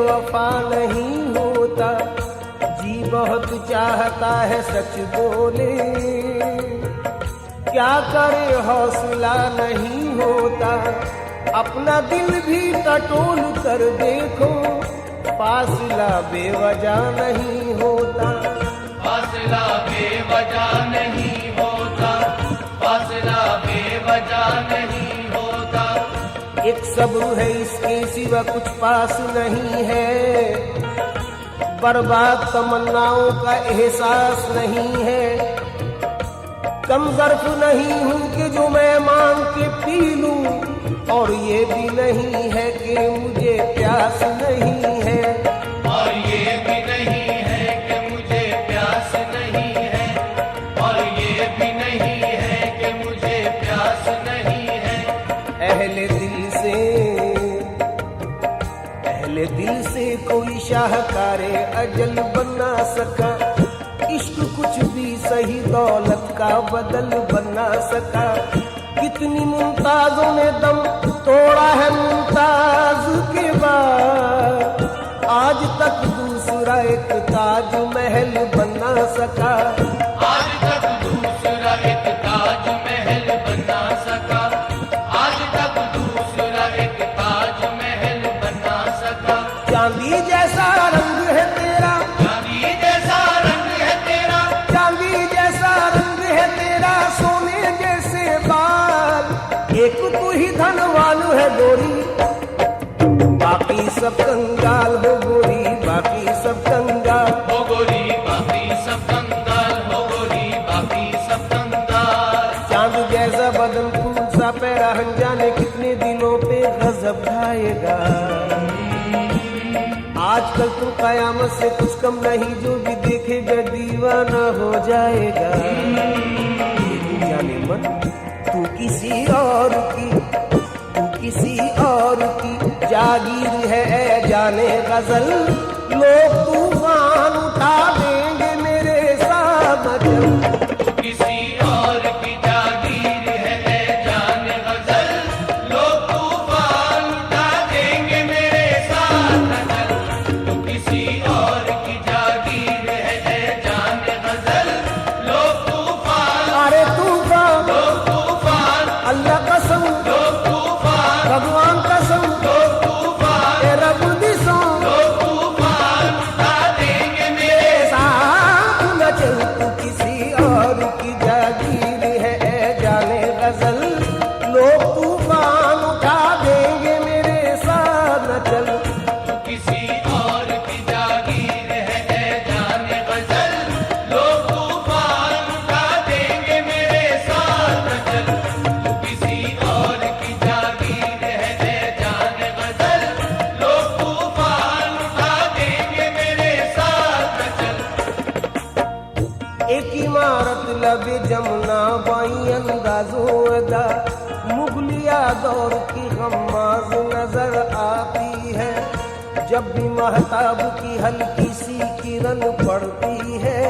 वफा नहीं होता, जी बहुत चाहता है सच बोले, क्या करे हौसला नहीं होता, अपना दिल भी टटोल कर देखो, फासला बेवजह नहीं होता, फासला बेवजह नहीं होता, फासला बेवजह नहीं होता। एक सब्र है इसके सिवा कुछ पास नहीं है, बर्बाद तमन्नाओं का एहसास नहीं है, कम ज़र्फ नहीं हूँ कि जो मैं मांग के पी लूं, और ये भी नहीं है कि मुझे प्यास नहीं है, और ये भी नहीं है कि मुझे प्यास नहीं है, और ये भी नहीं है कि मुझे प्यास नहीं है। अहले दिल से कोई शाहकारे अजल बना सका, इश्क कुछ भी सही दौलत का बदल बना सका, कितनी मुमताजों ने दम तोड़ा है मुमताज के बाद, आज तक दूसरा एक ताज महल बना सका, आज तक दूसरा एक ताज महल बना सका, आज तक दूसरा एक ताज महल बना सका। चांदी जैसा रंग है तेरा, चांदी जैसा रंग है तेरा, चांदी जैसा रंग है तेरा, सोने जैसे बाल, एक तू ही धनवान है गोरी, बाकी सब कंगाल हो गोरी, बाकी सब कंगाल हो गोरी, बाकी सब कंगाल हो गोरी, बाकी सब कंगाल। चांद जैसा बदन फूल सा पैरा, जाने कितने दिनों पे गजब ढाएगा, आजकल तो कयामत से कुछ कम नहीं, जो भी देखेगा दीवाना हो जाएगा। जाने मन तू किसी और की, तू किसी और की जागीर है, जाने गजल लोग तूफान उठा देंगे मेरे साथ चल, किसी और की जागीर है, जाने गजल लोग तूफान उठा देंगे मेरे साथ चल, तो किसी और की जागीर है, जाने गजल लोग तूफान, अरे तूफान लोग तूफान, अल्लाह कसम लोग तूफान, भगवान कसम लोग तूफान, ए रब दी सौ लोग तूफान उठा देंगे मेरे साथ न चल, तू किसी और की जागीर है, जाने गजल लोग तूफान उठा देंगे मेरे साथ न चल, किसी और की जागीर है, जाने गजल लोग तूफान उठा देंगे मेरे साथ न चल, किसी और की जागीर है, जाने गजल लोग तूफान उठा देंगे मेरे साथ न चल। एक इमारत लबे जमुना बाई अंदाजो अदा, मुगलिया दौर की गम्माज नजर आती है, जब भी महताब की हल्की सी किरण पड़ती है,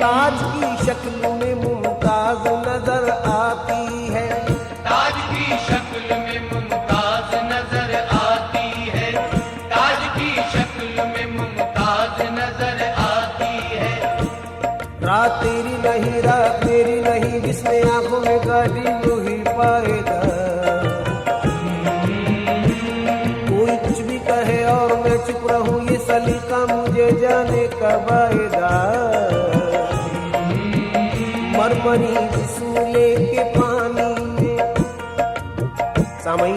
ताज की शक्ल में मुमताज नजर आती है, ताज की शक्ल में मुमताज नजर आती है, ताज की शक्ल में मुमताज नजर आती है। रात तेरी नहीं, रात मेरी नहीं, जिसने आंखों में गाड़ी वही पाएगा, कोई कुछ भी कहे और मैं चुप रहूं, ये सलीका मुझे जाने कब आएगा, मरमरी जिस्म लेके पानी में सामईन,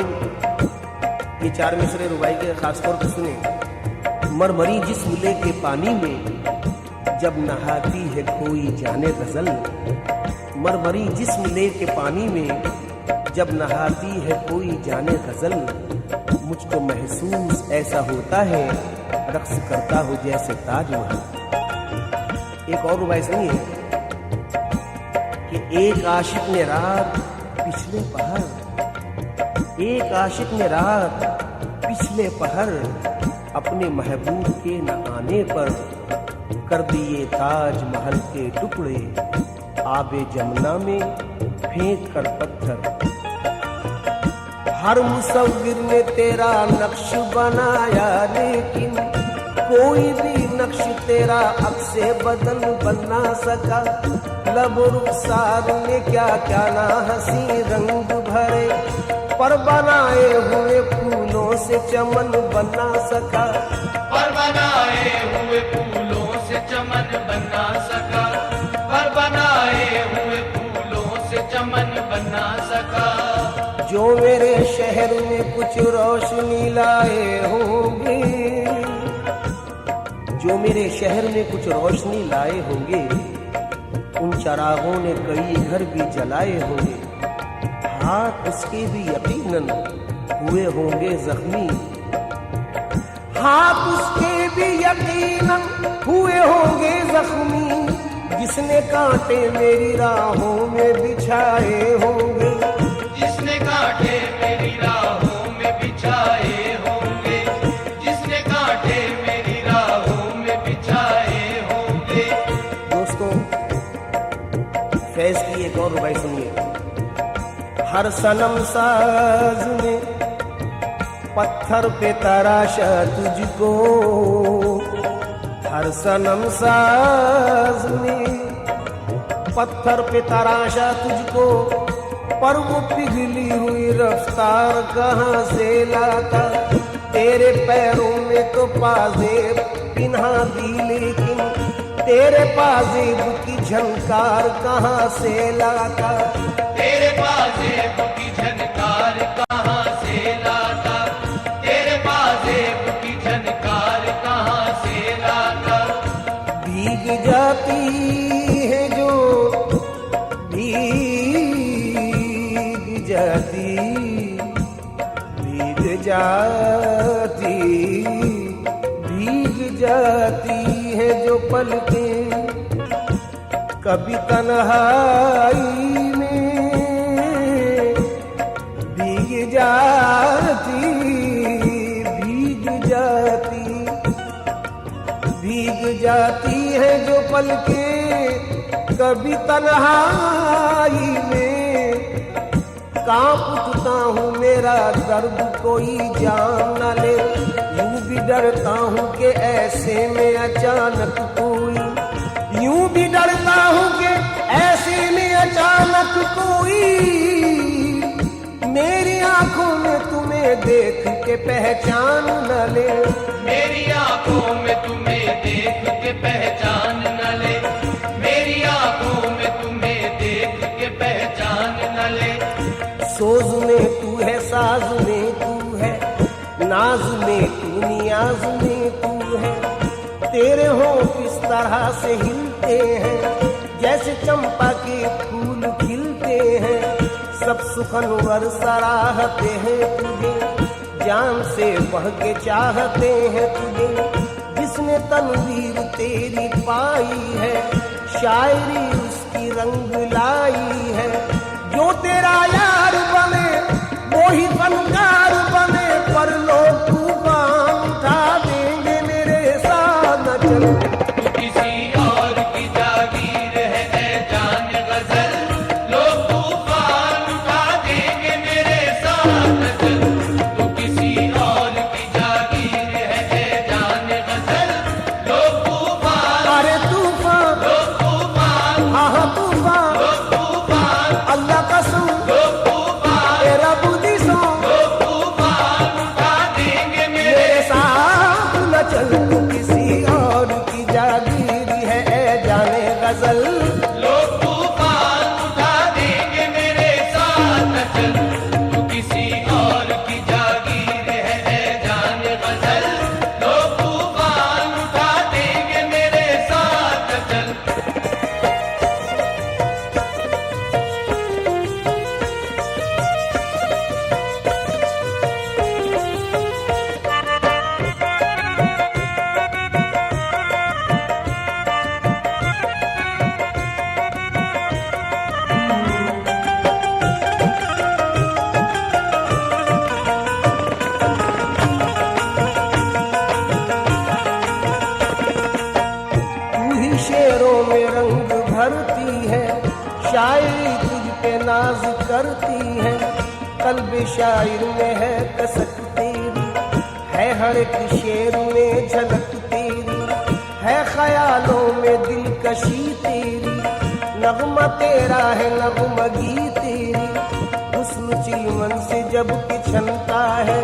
ये 4 मिसरे रुबाई के खास तौर पर सुने। मरमरी जिस्म लेके पानी में जब नहाती है कोई जाने गजल, मरमरी जिस्म लेके पानी में जब नहाती है कोई जाने गजल, मुझको महसूस ऐसा होता है रक्स करता हो जैसे ताजमहल। एक और रुबाई सुनिए कि एक आशिक ने रात पिछले पहर, एक आशिक ने रात पिछले पहर अपने महबूब के न आने पर कर दिए ताजमहल के टुकड़े आबे जमुना में फेंक कर पत्थर। हर मुसव्विर ने तेरा नक्श बनाया लेकिन कोई भी नक्श तेरा अक्से बदन बना सका। लब रुखसार ने क्या क्या ना हंसी रंग भरे, पर बनाए हुए फूलों से चमन बना सका। पर बनाए हुए फूलों से चमन बना सका, पर बनाए हुए फूलों से चमन बना सका। जो मेरे शहर में कुछ रोशनी लाए होंगे, जो मेरे शहर में कुछ रोशनी लाए होंगे, उन चरागों ने कई घर भी जलाए होंगे। हाथ उसके भी यकीनन हुए होंगे जख्मी, हाथ उसके भी यकीनन हुए होंगे जख्मी, जिसने कांटे मेरी राहों में बिछाए होंगे, जिसने कांटे मेरी राहों में बिछाए होंगे, जिसने कांटे मेरी राहों में बिछाए होंगे। दोस्तों, फैज की एक और रुबाई सुनिए। हर सनम साज ने पत्थर पे तराशा तुझको, हर सनम साज ने पत्थर पे तराशा तुझको, पर वो पिघली हुई रफ्तार कहाँ से लाता। तेरे पैरों में तो पाजेब पिन्हा दी लेकिन तेरे पाजेब की झनकार कहाँ से लाता। तेरे पाजेब की झनकार कहाँ से लाता, तेरे पाजेब की झनकार कहाँ से लाता। भीग जाती है जो भीग जाती, भीग जाती, भीग जाती है जो पलकें कभी तन्हाई में, भीग जाती, भीग जाती, भीग जाती है जो पलकें कभी तन्हाई में। कांप उठता हूँ मेरा दर्द कोई जान न ले, यूं भी डरता हूँ कि ऐसे में अचानक कोई, यूं भी डरता हूँ कि ऐसे में अचानक कोई मेरी आंखों में तुम्हें देख के पहचान न ले। मेरी आंखों में तुम्हें देख के पहचान न ले, मेरी आंखों में तुम्हें देख के पहचान न ले। सोज में तू है, साज में तू है, नाज में तू, नियाज में तू है। तेरे होंठ किस तरह से हिलते हैं जैसे चंपा के फूल खिलते हैं। सब सुखनवर सराहते हैं तुझे, जान से बढ़ के चाहते हैं तुझे। जिसने तनवीर तेरी पाई है, शायरी उसकी रंग लाई है। जो तेरा यार बने वो ही फनकार बने, पर लोग तूफान उठा देंगे मेरे साथ न चल। तू किसी और की जागीर है ऐ जान गजल, लोग तूफान उठा देंगे मेरे साथ चल। तू किसी और की जागीर है ऐ जान गजल, लोग तूफान, अरे तूफान, लोग तूफान, हाँ हाँ तूफान, लोग तूफान, अल्लाह कसम लोग कल्ब शायर में है कसक तेरी, है हर एक शेर में झलक तेरी, है ख्यालों में दिलकशी तेरी, नगमा तेरा है नगमगी तेरी। हुस्न चिलमन से जब पिछलता है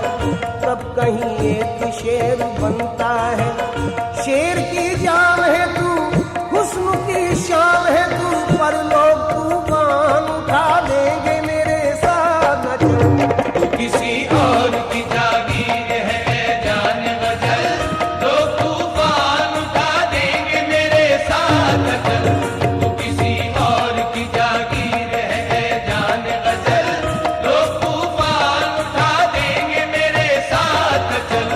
तब कहीं एक शेर बनता है। शेर की जान है तू, हुस्न की शान है तू, पर लोग तूफान उठा देंगे मेरे साथ न चल। तू किसी और की जागीर है जान गजल, लोग तूफान उठा देंगे मेरे साथ चल। तू किसी और की जागीर है जान गजल, लोग तूफान उठा देंगे मेरे साथ चल।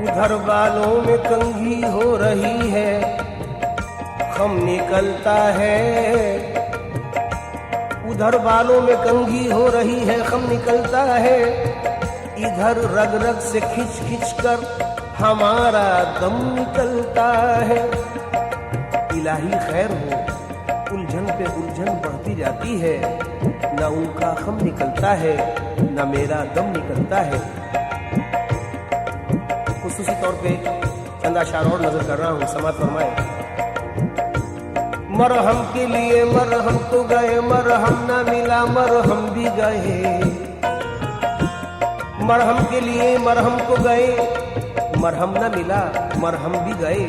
उधर बालों में कंघी हो रही है, खम निकलता है। उधर बालों में कंघी हो रही है, खम निकलता है। इधर रग रग से खिंच खिंच कर हमारा दम निकलता है। इलाही खैर हो, उलझन पे उलझन बढ़ती जाती है। न उनका खम निकलता है न मेरा दम निकलता है। खुसूसी तौर पे चंद अशार और नजर कर रहा हूँ, समात फरमाए। मरहम के लिए मरहम तो गए, मरहम न मिला मरहम भी गए। मरहम के लिए मरहम को गए, मरहम न मिला मरहम भी गए।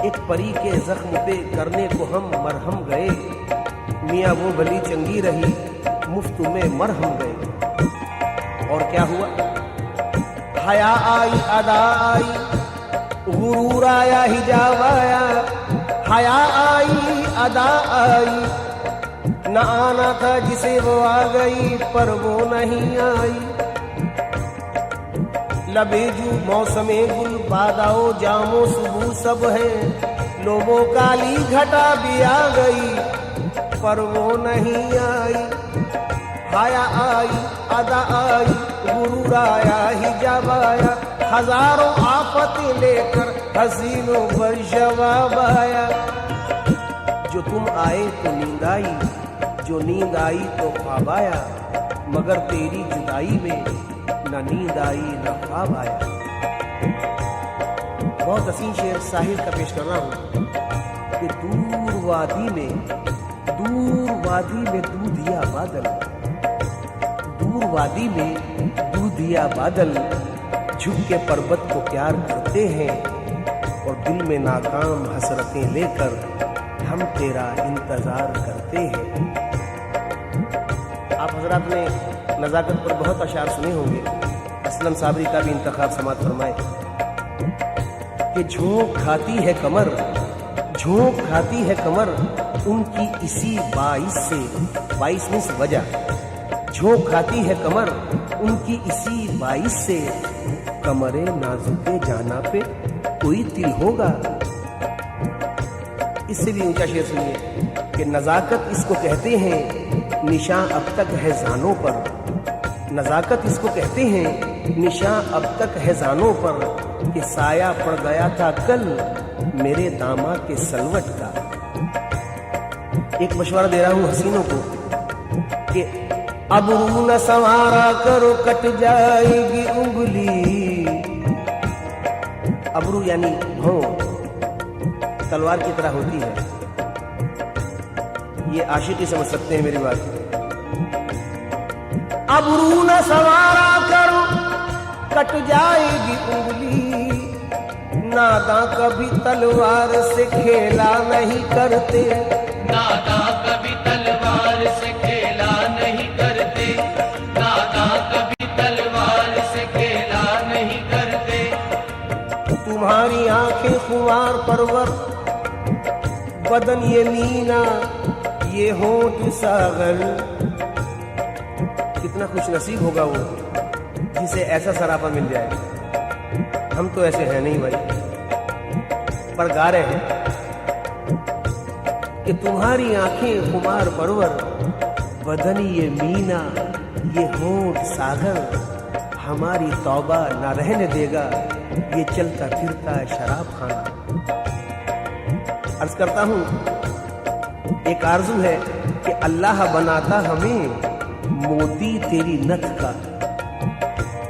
एक परी के जख्म पे करने को हम मरहम गए। मियाँ वो भली चंगी रही, मुफ्त में मरहम गए। और क्या हुआ? हया आई अदा आई, गुरूर आया हिजाब आया। हया आई अदा आई, न आना था जिसे वो आ गई पर वो नहीं आई। लबेजू मौसमे गुल बादाओ जामो सुबह सब है। लोबो काली घटा भी आ गई पर वो नहीं आई। हया आई अदा आई, गुरूर आया हिजाब आया। हजारों आफतें लेकर हसीनों पर जवाब आया। जो तुम आए तो नींद आई, जो नींद आई तो ख्वाब आया। मगर तेरी जुदाई में न नींद आई न ख्वाब आया। बहुत हसीन शेर साहिर का पेश कर रहा हूँ कि दूर वादी में दूधिया बादल, दूर वादी में दूधिया बादल झुक के पर्वत को प्यार करते हैं। और दिल में नाकाम हसरतें लेकर हम तेरा इंतजार करते हैं। आप हजरात ने नजाकत पर बहुत अशार सुने होंगे। असलम साबरी का भी इंतखाब समात फरमाए कि झोंक खाती है कमर, झोंक खाती है कमर उनकी इसी 22 से 22 में से वजह। झोंक खाती है कमर उनकी इसी 22 से। कमरे नाजुके जाना पे कोई तिल होगा। इससे भी ऊंचा शेर सुनिए कि नजाकत इसको कहते हैं निशान अब तक है जानों पर। नजाकत इसको कहते हैं निशान अब तक है जानों पर। कि साया पड़ गया था कल मेरे दामा के सलवट का। एक मशवरा दे रहा हूं हसीनों को कि अब रू न संवारा करो कट जाएगी उंगली। अबरू यानी भौं तलवार की तरह होती है। ये आशिकी समझ सकते हैं मेरी बात। अबरू न संवारा करो कट जाएगी उंगली। नादा कभी तलवार से खेला नहीं करते। नादा कभी तलवार से खेला नहीं करते। नादा कभी तलवार से खेला नहीं करते। तुम्हारी आंखें खुमार परवर, बदन ये मीना ये होंठ सागर। कितना खुश नसीब होगा वो जिसे ऐसा सरापा मिल जाए। हम तो ऐसे हैं नहीं भाई, पर गा रहे हैं कि तुम्हारी आंखें खुमार परवर, बदन ये मीना ये होंठ सागर। हमारी तौबा ना रहने देगा ये चलता फिरता शराब खाना। अर्ज करता हूं एक आरज़ू है कि अल्लाह बनाता हमें मोती तेरी नथ का।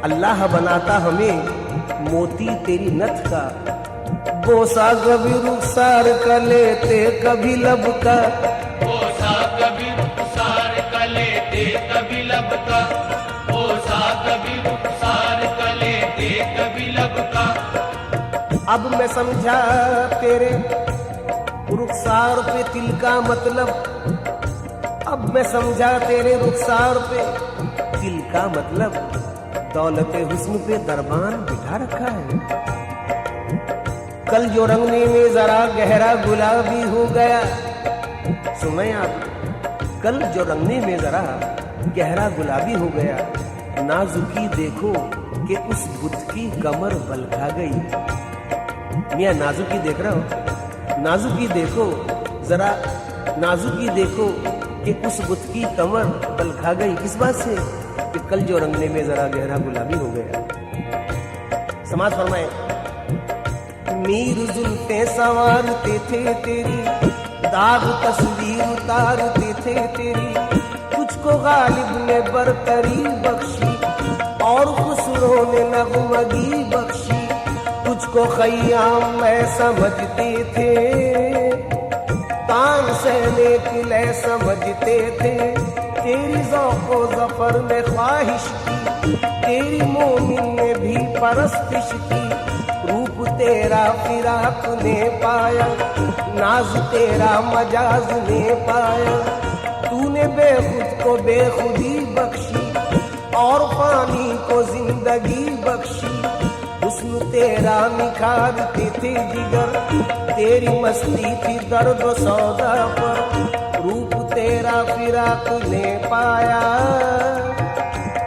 अल्लाह बनाता हमें मोती तेरी नथ का। बोसा कभी रुखसार का लेते कभी लब का। ओसा कभी रुखसार का लेते कभी लब का। ओसा कभी रुखसार का लेते कभी लब का। अब मैं समझा तेरे रुखसार पे तिल का मतलब। अब मैं समझा तेरे रुखसार पे तिल का मतलब। दौलत हुस्न पे दरबान बिठा रखा है। कल जो रंगने में जरा गहरा गुलाबी हो गया। सुने आप, कल जो रंगने में जरा गहरा गुलाबी हो गया। नाजुकी देखो कि उस बुत की कमर बल खा गई। मियां नाजुकी देख रहा हो, नाजुकी देखो जरा, नाजुकी देखो कि उस बुत की कमर बल खा गई। किस बात से? कि कल जो रंगने में जरा गहरा गुलाबी हो गया। समाज फरमाए, मीर जुल्फे संवारते थे तेरी, दाग तस्वीर उतारते थे तेरी। तुझको गालिब ने बरतरी बख्शी और खुसरो ने नगमगी बख्शी। तुझको खय्याम में समझते थे, तान सहने के लिए समझते थे। तेरी ज़ौक़ो ज़फ़र में ख्वाहिश की, तेरी मोमिन ने भी परस्तिश की। रूप तेरा फिराक ने पाया, नाज तेरा मजाज ने पाया। तूने बेखुद को बेखुदी बख्शी और पानी को जिंदगी बख्शी। हुस्न तेरा निखारते थे जिगर, तेरी मस्ती थी दर्द सौदा पर। रूप तेरा फिराक ने पाया,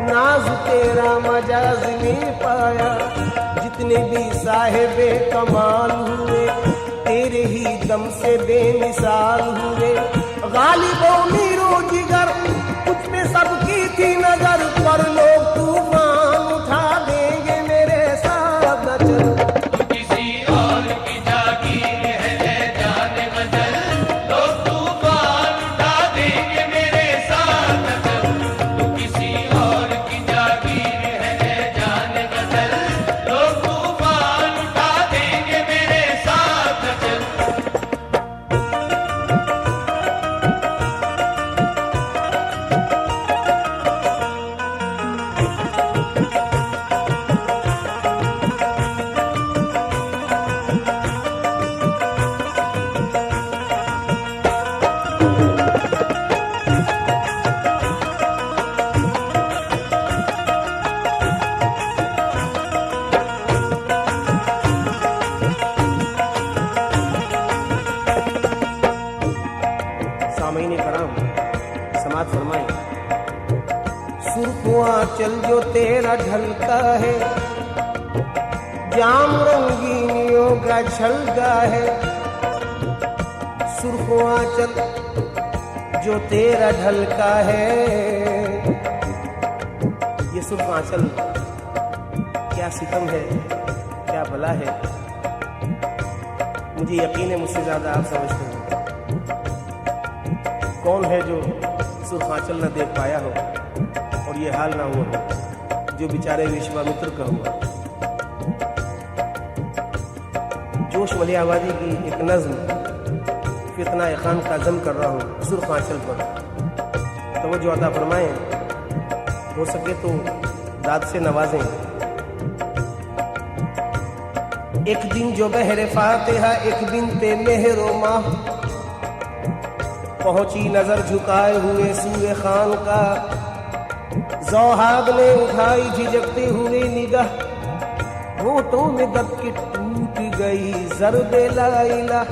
नाज तेरा मजाज ने पाया। जितने भी साहिबे कमाल हुए, तेरे ही दम से बेमिसाल हुए। गालिबों मीरो जिगर, कुछ पे सबकी थी नजर। पर लोग तूफान उठा देंगे मेरे साथ न चल। किसी और की जागीर है जाने गजल। लोग तूफान उठा देंगे मेरे साथ चल। किसी और की जागीर है जाने गजल। लोग तूफान उठा देंगे मेरे साथ चल। सामईन कराम, समाज फरमाए, सुर्खुआ चल जो तेरा ढलका है, जाम रंगीनियों का छलका है। सुर्खुआ चल जो तेरा ढलका है। ये सुर्ख आंचल क्या सितम है, क्या भला है। मुझे यकीन है मुझसे ज्यादा आप समझते हैं। कौन है जो सुर्ख आंचल न देख पाया हो और ये हाल ना हुआ हो जो बेचारे विश्वामित्र का हुआ। जोश मलियावादी की एक नज्म फितना खान का जम कर रहा हूँ सुर्ख आंचल पर। तवज्जो अता फरमाएं, हो सके तो दाद से नवाजें। एक दिन जो बहरे फातिहा, एक बिनते मेहरो माह। पहुंची नजर झुकाए हुए सूए खान का। ज़ौहाब ने उठाई झिझकते हुए निगाह। होठों में दब के टूट गई ज़र्बे ला इलाह।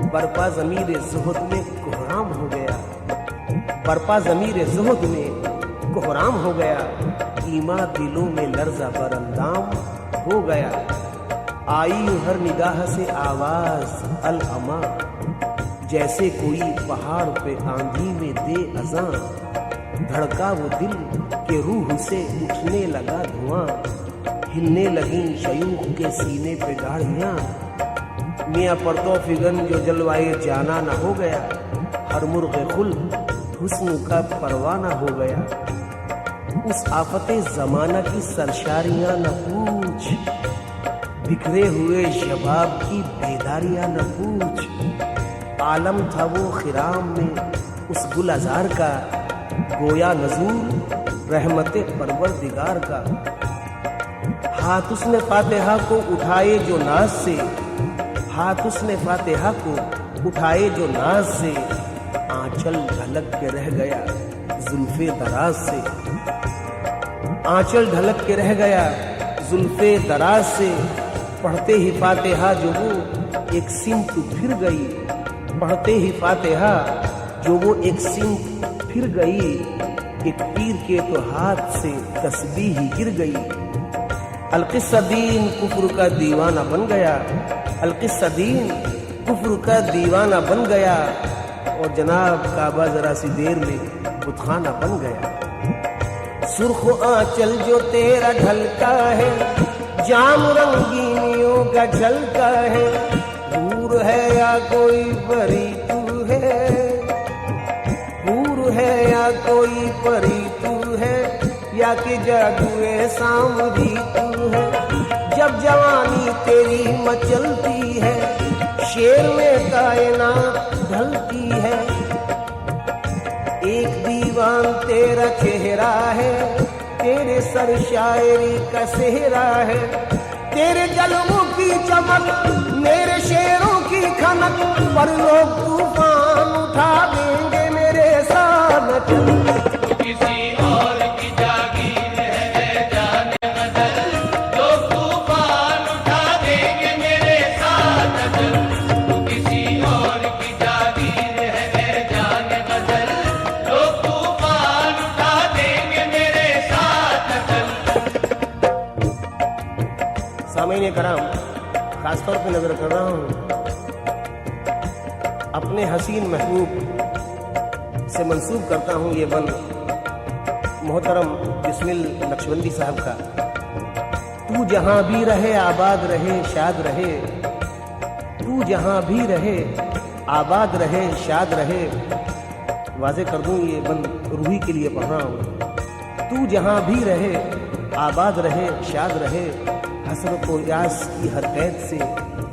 बरपा ज़मीर ज़ुहद में कोहराम हो गया। बरपा ज़मीर ज़ुहद में कोहराम हो गया। ईमा दिलों में लर्ज़ा बरंदाम हो गया। आई हर निगाह से आवाज अल अमा, जैसे कोई पहाड़ पे आंधी में दे अज़ां। धड़का वो दिल के रूह से उठने लगा धुआं। हिलने लगी शयूख के सीने पे गाड़ियां। मियाँ परतो फिगन जो जलवाए जाना न हो गया। हर मुर्ग़े खुल हुस्न का परवाना हो गया। उस आफते जमाना की सरशारियां न पूछ, बिखरे हुए शबाब की बेदारियां न पूछ। आलम था वो खिराम में उस गुल अज़ार का, गोया नजूर रहमते परवरदिगार का। हाथ उसने फातिहा को उठाए जो नाज से, हाथ उसने फातिहा को उठाए जो नाज से, आंचल ढलक के रह गया जुल्फे दराज से। आंचल ढलक के रह गया जुल्फे दराज से। पढ़ते ही फातिहा जो वो एक सिमत फिर गई, पढ़ते ही फातिहा जो वो एक सिमत फिर गई। एक पीर के तो हाथ से तस्बीह ही गिर गई। अलकिस्सदीन कुफ्र का दीवाना बन गया, अलकिस्सदीन कुफ्र का दीवाना बन गया। और जनाब काबा जरा सी देर में बुतखाना बन गया। सुर्ख आंचल जो तेरा ढलका है, जाम रंगीनियों का झलका है। हूर है या कोई परी तू है, हूर है या कोई परी तू है, या कि जादुए सामरी तू है। जब जवानी तेरी मचलती है, शेर में कायनात ढलती है। एक दीवान तेरा चेहरा है, तेरे सर शायरी का सेहरा है। तेरे जलवों की चमक, मेरे शेरों की खनक, पर लोग तूफान उठा देंगे मेरे साथ चल। किसी और की जागीर है जाने गजल, लोग तूफान उठा देंगे मेरे साथ चल। किसी और की जागीर है जाने गजल, लोग तूफान उठा देंगे मेरे साथ चल। सामईन कराम, खासतौर पे नजर कर रहा हूँ अपने हसीन महबूब से मंसूब करता हूँ ये बंद मोहतरम बिस्मिल नक्शबंदी साहब का। तू जहां भी रहे आबाद रहे शाद रहे, तू जहां भी रहे आबाद रहे शाद रहे। वाजे कर दूं ये बंद रूही के लिए पढ़ रहा हूँ। तू जहां भी रहे आबाद रहे शाद रहे, हसरत व यास की हर कैद से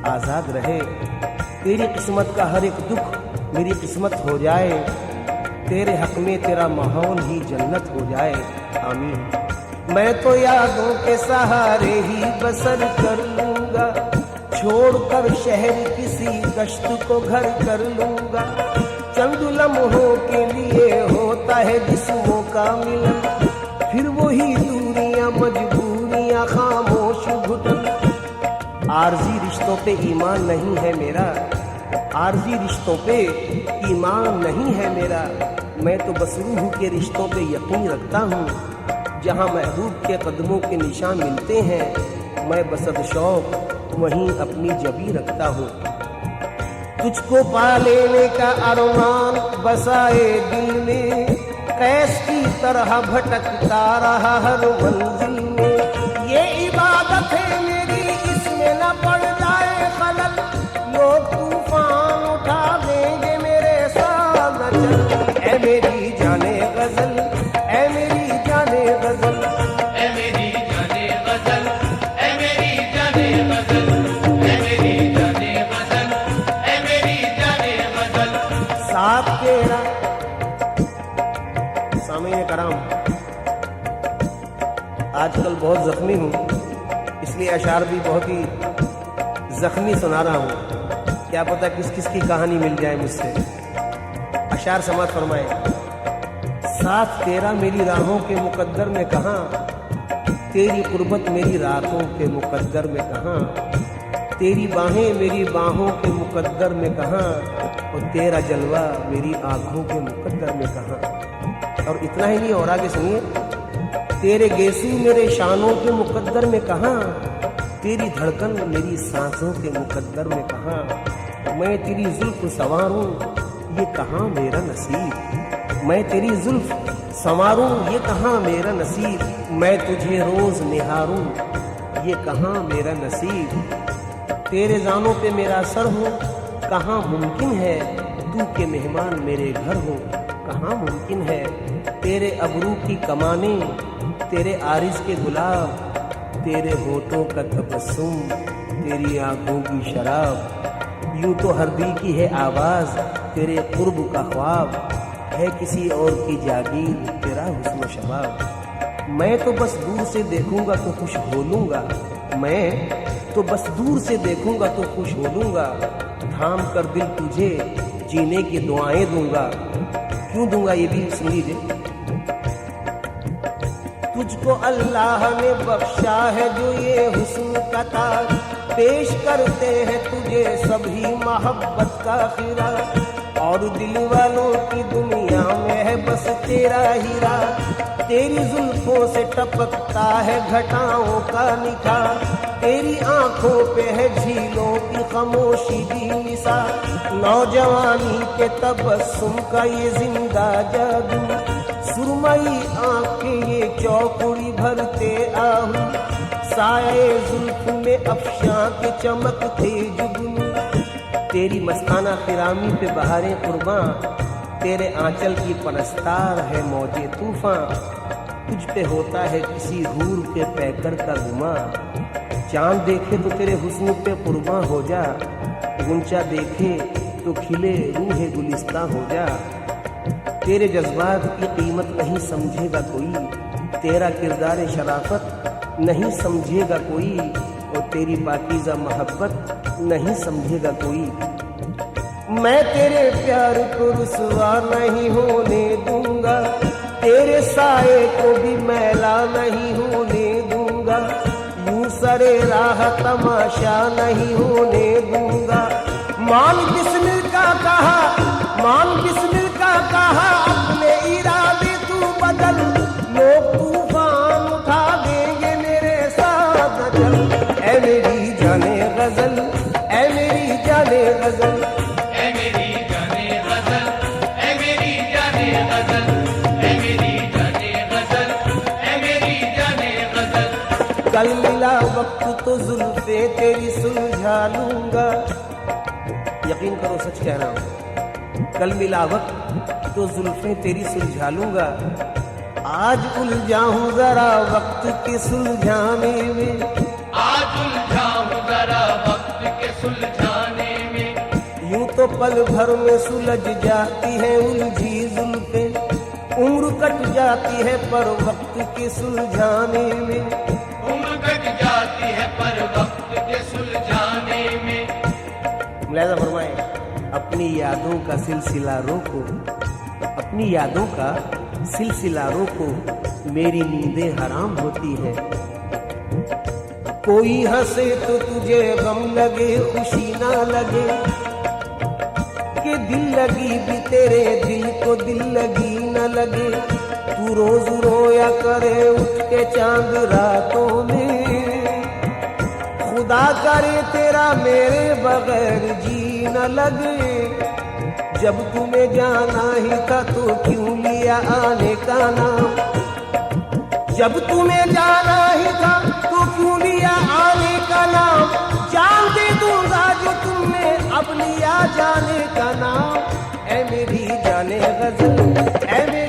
आज़ाद रहे। तेरी किस्मत का हर एक दुख मेरी किस्मत हो जाए, तेरे हक में तेरा माहौल ही जन्नत हो जाए। आमीन। मैं तो यादों के सहारे ही बसर कर लूंगा, छोड़कर शहर किसी कश्त को घर कर लूंगा। चंद लम्हों के लिए होता है जिस्मों का मिलन, फिर वही दूरियां मजबूरियां खामोश घुटन। आरजी रिश्तों पे ईमान नहीं है मेरा, आरजी रिश्तों पे ईमान नहीं है मेरा। मैं तो बस रूह के रिश्तों पे यकीन रखता हूँ। जहाँ महबूब के कदमों के निशान मिलते हैं, मैं बसद शौक वहीं अपनी जबी रखता हूँ। तुझको पा लेने का अरमान बसाए दिल में, कैस की तरह भटकता रहा हर मंजिल में। ये इबादत है मेरी, इसमें न पड़ जाए खलल, लोग तूफान उठा देंगे मेरे साथ न चल। ऐ मेरी जाने गजल, ऐ मेरी जाने गजल, ऐ मेरी जाने गजल, ऐ मेरी जाने गजल, ऐ मेरी जाने गजल, ऐ मेरी जाने गजल। साथ तेरा। सामईन कराम, आजकल बहुत जख्मी हूँ, इसलिए अशार भी बहुत ही जख्मी सुना रहा हूँ। क्या पता किस किस की कहानी मिल जाए मुझसे। अशार समात फरमाए। साथ तेरा मेरी राहों के मुकद्दर में कहाँ, तेरी कुर्बत मेरी रातों के मुकद्दर में कहाँ। तेरी बाहें मेरी बाहों के मुकद्दर में कहाँ, और तेरा जलवा मेरी आँखों के मुकद्दर में कहाँ। और इतना ही नहीं, और आगे सुनिए। तेरे गेसू मेरे शानों के मुकद्दर में कहाँ, तेरी धड़कन मेरी सांसों के मुकद्दर में कहाँ। मैं तेरी जुल्फ संवारूं ये कहाँ मेरा नसीब, मैं तेरी जुल्फ संवारूं ये कहाँ मेरा नसीब। मैं तुझे रोज निहारूं ये कहाँ मेरा नसीब। तेरे जानों पे मेरा सर हो, कहाँ मुमकिन है तू के मेहमान मेरे घर हो। कहाँ मुमकिन है। तेरे अबरू की कमाने, तेरे आरिस के गुलाब, तेरे होठों का तबस्सुम, तेरी आंखों की शराब, यूं तो हर दिल की है आवाज़, तेरे कुर्ब का ख्वाब, है किसी और की जागीर तेरा हुस्न शबाब। मैं तो बस दूर से देखूंगा तो खुश हो लूंगा, मैं तो बस दूर से देखूंगा तो खुश हो लूंगा, थाम कर दिल तुझे जीने की दुआएं दूंगा। क्यों दूंगा ये भी सुन लीजिए। तुझको अल्लाह ने बख्शा है जो ये हुस्न का ताज, पेश करते हैं तुझे सभी मोहब्बत का खिरा, और दिल वालों की दुनिया में है बस तेरा हीरा। तेरी जुल्फों से टपकता है घटाओं का निखार, तेरी आंखों पे है झीलों की खामोशी की निसार, नौजवानी के तबस्सुम का ये जिंदा जादू, सुरमई आंखें ये चौकुड़ी भरते आहू, साए जुल्फ में अफशां के चमकते जुगनू। तेरी मस्ताना फिरामी पे बहारें कुर्बां, तेरे आंचल की परस्तार है मौजे तूफान, तुझ पे होता है किसी हूर के पैकर का गुमा, चांद देखे तो तेरे हुस्न पे कुर्बां हो जा, गुंचा देखे तो खिले रूहे गुलिस्ता हो जा। तेरे जज्बात की कीमत नहीं समझेगा कोई, तेरा किरदार शराफत नहीं समझेगा कोई, और तेरी पाकीज़ा मोहब्बत नहीं समझेगा कोई। मैं तेरे प्यार को रुसवा नहीं होने दूंगा, तेरे साए को भी मैला नहीं होने दूंगा, यूं सरे राह तमाशा नहीं होने दूंगा। मान बिस्मिल का कहा, मान बिस्मिल का कहा, अपने इरादे तू बदल, लोग तूफान उठा देंगे मेरे साथ न चल। ऐ मेरी जाने गजल, ऐ मेरी जाने गजल, ऐ मेरी जाने गजल, ऐ मेरी जाने गजल, ऐ मेरी जाने गजल, ऐ मेरी जाने गजल। कल मिला वक्त तो जुल्फे तेरी सुलझा लूंगा, यकीन करो सच कह रहा हूँ, कल मिला वक्त तो जुल्फे तेरी सुलझा लूंगा, आज उलझा हूँ जरा वक्त के सुलझाने में, आज उलझा हूँ जरा वक्त के सुलझाने में, यूं तो पल भर में सुलझ जाती है उलझी जुल्फे, उम्र कट जाती है पर वक्त के सुलझाने में, उम्र कट जाती है पर वक्त के सुलझाने में। मुलाहिजा फरमाए, अपनी यादों का सिलसिला रोको, अपनी यादों का सिलसिला रोको, मेरी नींदें हराम होती है। कोई हंसे तो तुझे गम लगे खुशी ना लगे, कि दिल लगी भी तेरे दिल को दिल लगी न लगे, तू रोज रोया करे उठ के चांद रातों में, खुदा करे तेरा मेरे बगैर जी न लगे, जब तुम्हें जाना ही था तो क्यों लिया आने का नाम, जब तुम्हें जाना ही था तो क्यों लिया आने का नाम, जान दे दूंगा जो तुमने अब लिया जाने का नाम। ऐ मेरी जाने गजल, ऐ मेरी